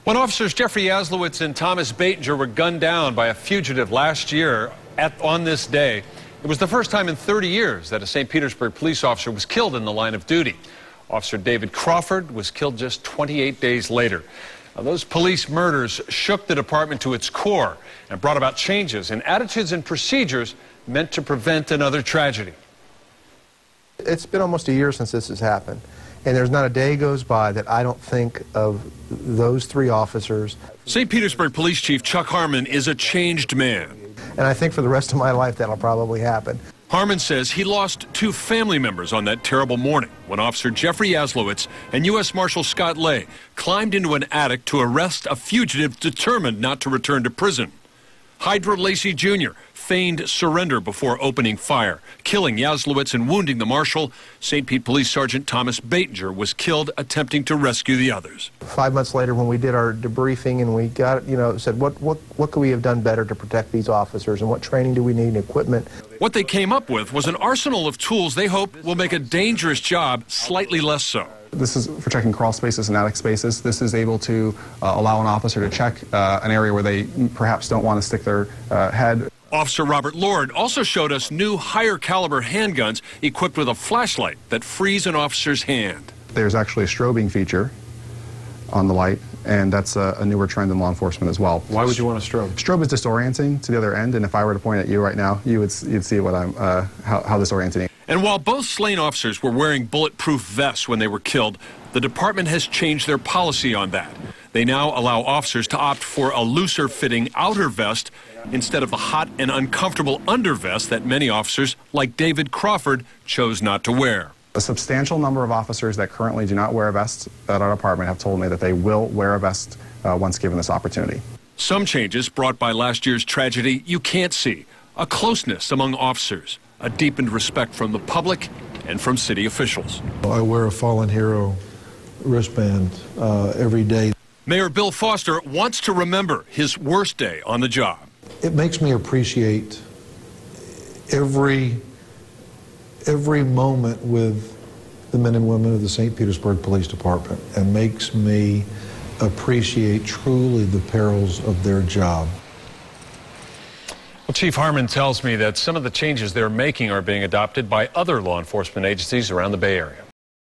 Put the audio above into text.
When officers Jeffrey Yaslowitz and Thomas Batinger were gunned down by a fugitive last year on this day, it was the first time in 30 years that a St. Petersburg police officer was killed in the line of duty. Officer David Crawford was killed just 28 days later. Now, those police murders shook the department to its core and brought about changes in attitudes and procedures meant to prevent another tragedy. It's been almost a year since this has happened, and there's not a day goes by that I don't think of those three officers. St. Petersburg Police Chief Chuck Harmon is a changed man. And I think for the rest of my life that'll probably happen. Harmon says he lost two family members on that terrible morning when Officer Jeffrey Yaslowitz and U.S. Marshal Scott Lay climbed into an attic to arrest a fugitive determined not to return to prison. Hydra Lacey Jr. feigned surrender before opening fire, killing Yaslowitz and wounding the marshal. St. Pete Police Sergeant Thomas Batinger was killed attempting to rescue the others. 5 months later, when we did our debriefing and we got, said what could we have done better to protect these officers and what training do we need and equipment. What they came up with was an arsenal of tools they hope will make a dangerous job slightly less so. This is for checking crawl spaces and attic spaces. This is able to allow an officer to check an area where they perhaps don't want to stick their head. Officer Robert Lord also showed us new higher caliber handguns equipped with a flashlight that frees an officer's hand. There's actually a strobing feature on the light, and that's a newer trend in law enforcement as well. Why would you want a strobe? Strobe is disorienting to the other end, and if I were to point at you right now, you'd see what how disorienting. And while both slain officers were wearing bulletproof vests when they were killed, the department has changed their policy on that. They now allow officers to opt for a looser fitting outer vest instead of the hot and uncomfortable undervest that many officers, like David Crawford, chose not to wear. A substantial number of officers that currently do not wear a vest at our department have told me that they will wear a vest once given this opportunity. Some changes brought by last year's tragedy you can't see. A closeness among officers, a deepened respect from the public and from city officials. I wear a fallen hero wristband every day. Mayor Bill Foster wants to remember his worst day on the job. It makes me appreciate every moment with the men and women of the St. Petersburg Police Department, and makes me appreciate truly the perils of their job. Well, Chief Harmon tells me that some of the changes they're making are being adopted by other law enforcement agencies around the Bay Area.